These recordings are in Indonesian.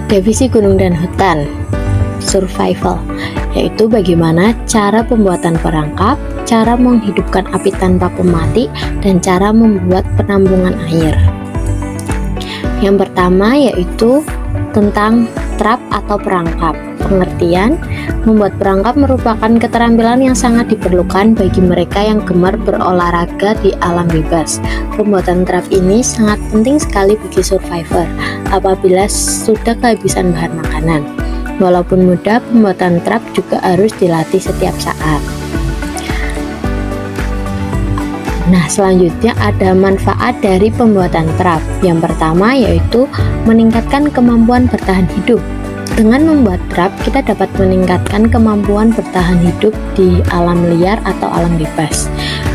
Divisi gunung dan hutan, survival, yaitu bagaimana cara pembuatan perangkap, cara menghidupkan api tanpa pemati, dan cara membuat penampungan air. Yang pertama yaitu tentang trap atau perangkap. Pengertian, membuat perangkap merupakan keterampilan yang sangat diperlukan bagi mereka yang gemar berolahraga di alam bebas. Pembuatan trap ini sangat penting sekali bagi survivor apabila sudah kehabisan bahan makanan. Walaupun mudah, pembuatan trap juga harus dilatih setiap saat. Nah, selanjutnya ada manfaat dari pembuatan trap. Yang pertama yaitu meningkatkan kemampuan bertahan hidup. Dengan membuat trap, kita dapat meningkatkan kemampuan bertahan hidup di alam liar atau alam bebas.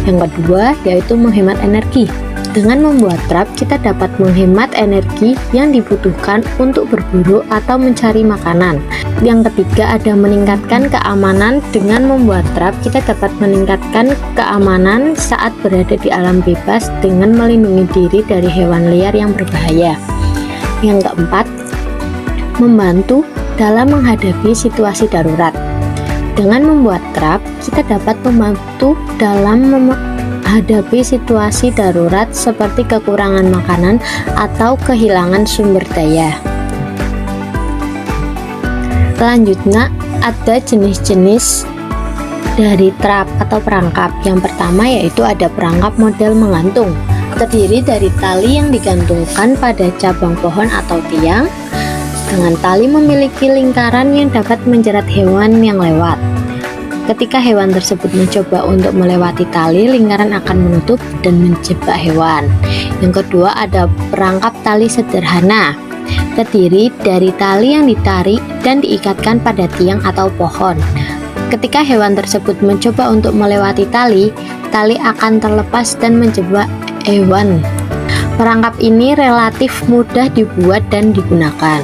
Yang kedua yaitu menghemat energi. Dengan membuat trap, kita dapat menghemat energi yang dibutuhkan untuk berburu atau mencari makanan. Yang ketiga ada meningkatkan keamanan. Dengan membuat trap, kita dapat meningkatkan keamanan saat berada di alam bebas dengan melindungi diri dari hewan liar yang berbahaya. Yang keempat, membantu dalam menghadapi situasi darurat. Dengan membuat trap, kita dapat membantu dalam menghadapi situasi darurat seperti kekurangan makanan atau kehilangan sumber daya. Selanjutnya ada jenis-jenis dari trap atau perangkap. Yang pertama yaitu ada perangkap model menggantung, terdiri dari tali yang digantungkan pada cabang pohon atau tiang. Dengan tali memiliki lingkaran yang dapat menjerat hewan yang lewat. Ketika hewan tersebut mencoba untuk melewati tali, lingkaran akan menutup dan menjebak hewan. Yang kedua ada perangkap tali sederhana, terdiri dari tali yang ditarik dan diikatkan pada tiang atau pohon. Ketika hewan tersebut mencoba untuk melewati tali, tali akan terlepas dan menjebak hewan. Perangkap ini relatif mudah dibuat dan digunakan.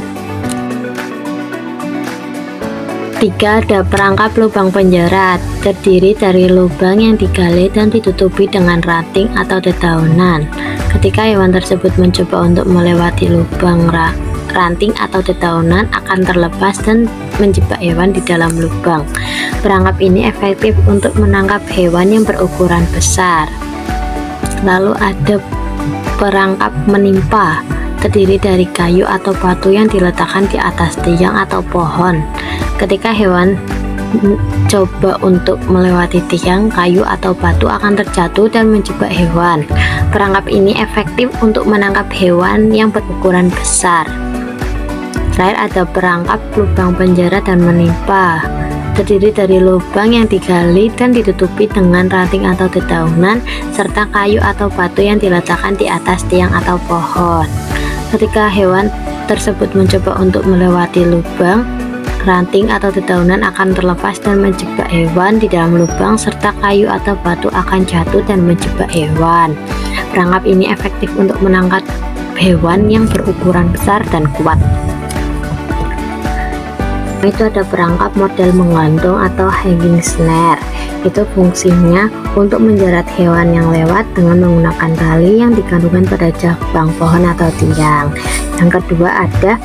Tiga, ada perangkap lubang penjerat, terdiri dari lubang yang digali dan ditutupi dengan ranting atau dedaunan. Ketika hewan tersebut mencoba untuk melewati lubang ranting atau dedaunan, akan terlepas dan menjebak hewan di dalam lubang. Perangkap ini efektif untuk menangkap hewan yang berukuran besar. Lalu ada perangkap menimpa, terdiri dari kayu atau batu yang diletakkan di atas tiang atau pohon. Ketika hewan coba untuk melewati tiang, kayu atau batu akan terjatuh dan menjebak hewan. Perangkap ini efektif untuk menangkap hewan yang berukuran besar. Terakhir ada perangkap lubang penjara dan menimpa, terdiri dari lubang yang digali dan ditutupi dengan ranting atau dedaunan, serta kayu atau batu yang diletakkan di atas tiang atau pohon. Ketika hewan tersebut mencoba untuk melewati lubang, ranting atau dedaunan akan terlepas dan menjebak hewan di dalam lubang, serta kayu atau batu akan jatuh dan menjebak hewan. Perangkap ini efektif untuk menangkap hewan yang berukuran besar dan kuat. Itu ada perangkap model menggantung atau hanging snare. Itu fungsinya untuk menjerat hewan yang lewat dengan menggunakan tali yang digantungkan pada cabang pohon atau tiang. Yang kedua ada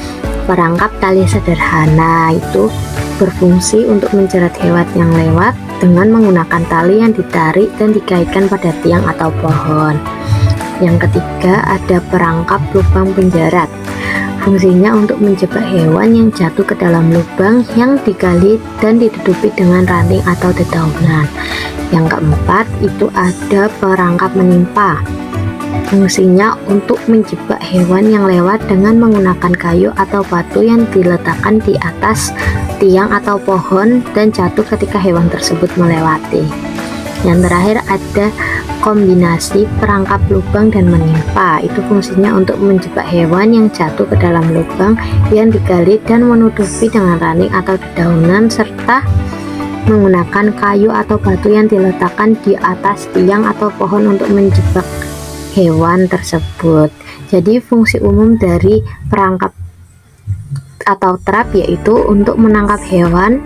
perangkap tali sederhana, itu berfungsi untuk menjerat hewan yang lewat dengan menggunakan tali yang ditarik dan dikaitkan pada tiang atau pohon. Yang ketiga ada perangkap lubang penjerat. Fungsinya untuk menjebak hewan yang jatuh ke dalam lubang yang digali dan ditutupi dengan ranting atau dedaunan. Yang keempat itu ada perangkap menimpa. Fungsinya untuk menjebak hewan yang lewat dengan menggunakan kayu atau batu yang diletakkan di atas tiang atau pohon dan jatuh ketika hewan tersebut melewati. Yang terakhir ada kombinasi perangkap lubang dan menimpa. Itu fungsinya untuk menjebak hewan yang jatuh ke dalam lubang yang digali dan menutupi dengan ranting atau dedaunan, serta menggunakan kayu atau batu yang diletakkan di atas tiang atau pohon untuk menjebak hewan tersebut. Jadi fungsi umum dari perangkap atau trap yaitu untuk menangkap hewan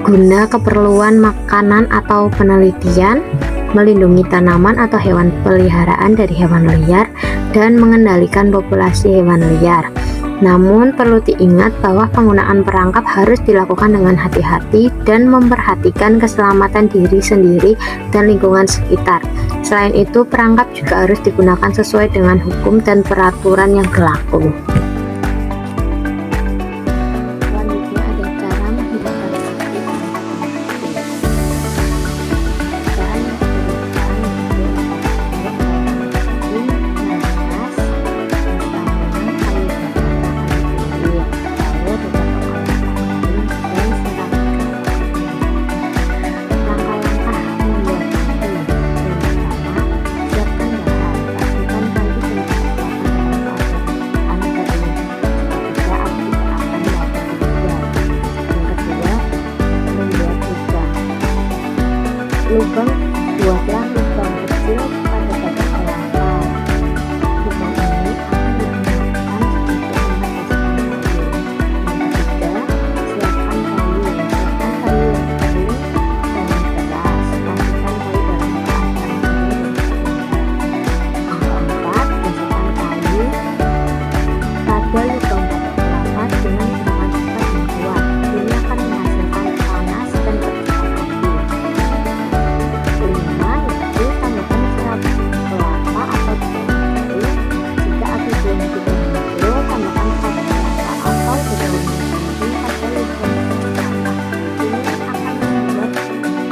guna keperluan makanan atau penelitian, melindungi tanaman atau hewan peliharaan dari hewan liar, dan mengendalikan populasi hewan liar. Namun perlu diingat bahwa penggunaan perangkap harus dilakukan dengan hati-hati dan memperhatikan keselamatan diri sendiri dan lingkungan sekitar. Selain itu, perangkap juga harus digunakan sesuai dengan hukum dan peraturan yang berlaku. Selanjutnya ada cara menghidupkan listrik. Bahan yang lubang, buatlah lubang kecil pada batang kelapa. Lubang ini akan digunakan untuk meneteskan air. Yang ketiga, siapkan kayu yang kering dan yang keras. Pastikan kayu dalam keadaan kering dan segar. Yang keempat, geserkan kayu pada lubang batang kelapa dengan gerakan cepat dan kuat. Ini akan menghasilkan panas dan percikan api. Kelima, yaitu tambahkan sirup kelapa atau daun itu. Jika api belum cukup muncul, tambahkan sirup kelapa atau daun itu pada lubang kelapa. Ini akan membuat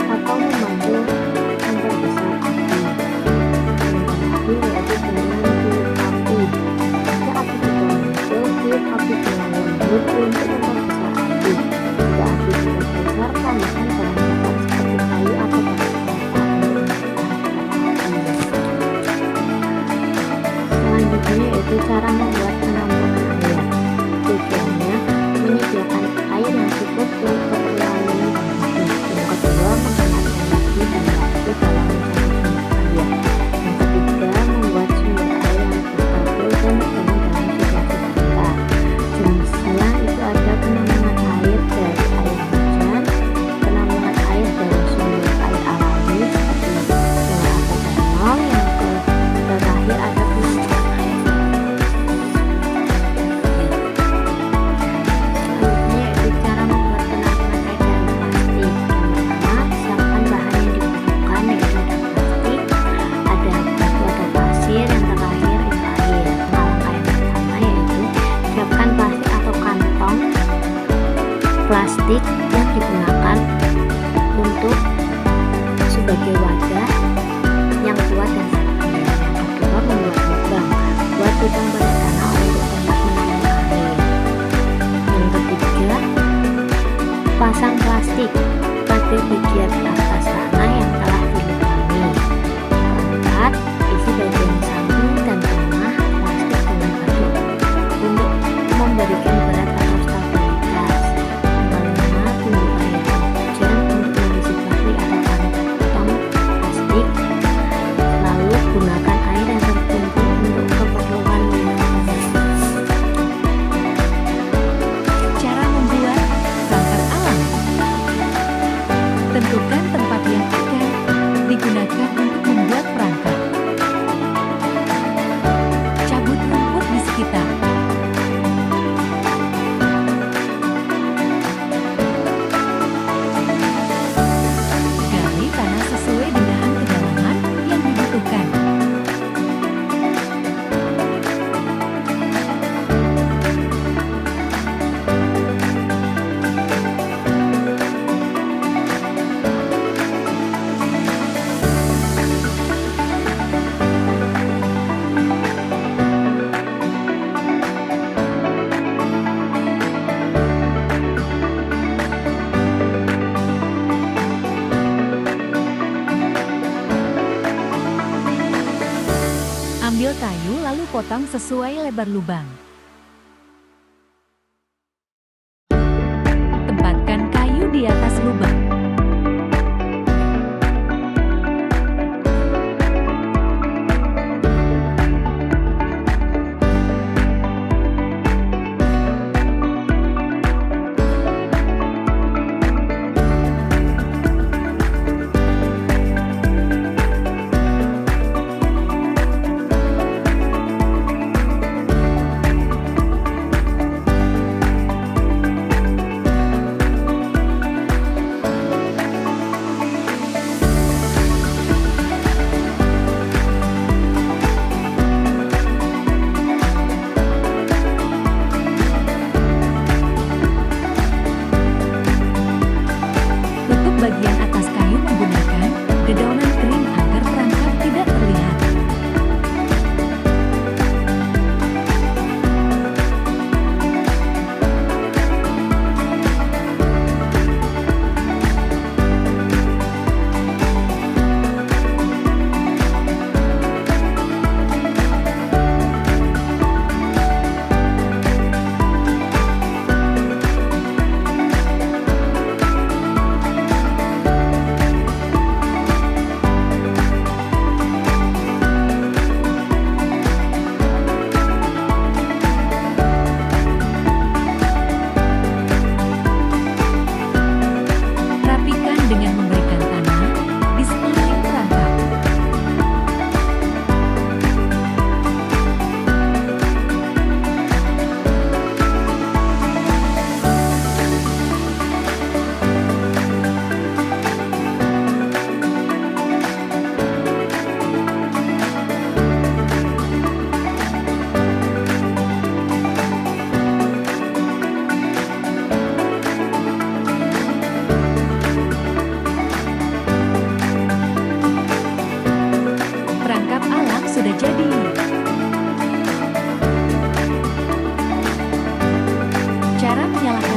atau membantu memperbesar api. Yang terakhir yaitu dengan tiup api. Jika api sudah muncul, tiup api dengan lembut untuk memperbesar api. Jika api sudah besar, tambahkan bahan bakar seperti kayu atau batu Selanjutnya yaitu cara membuat penampungan air. Tujuannya menyediakan air yang cukup untuk keperluan minum dan mandi. Yang kedua, menghemat energi dan waktu dalam mencari sumber air. Yang ketiga, membuat sumber air yang stabil dan berjalan dalam situasi sekitar. Jenisnya itu ada penampungan air dari air hujan, penampungan air dari sumber air alami seperti sungai atau danau. Yang terakhir ada penampungan air selanjutnya yaitu cara membuat penampungan air dari plastik. Yang pertama, siapkan bahan yang dibutuhkan yaitu ada plastik, ada batu atau pasir, yang terakhir itu air. Langkah yang pertama yaitu siapkan plastik atau kantong plastik yang digunakan untuk sebagai wadah yang kuat dan tahan air. Yang kedua, membuat lubang. Buat lubang pada tanah untuk tempat menampung air. Yang ketiga, pasang plastik pada bagian atas tanah yang telah dilubangi. Keempat, isi bagian samping dan tengah plastik dengan batu untuk memberikan berat atau stabilitas. Yang kelima, tunggu air hujan untuk mengisi plastik atau kantong plastik. Lalu gunakan air yang terkumpul untuk keperluan minum dan mandi. Cara membuat perangkat alam. Tentukan tempat yang akan digunakan untuk membuat perangkat. Cabut rumput di sekitar. Gali tanah sesuai dengan kedalaman yang dibutuhkan. Ambil kayu lalu potong sesuai lebar lubang. Tempatkan kayu di atas lubang. Cara menyalakan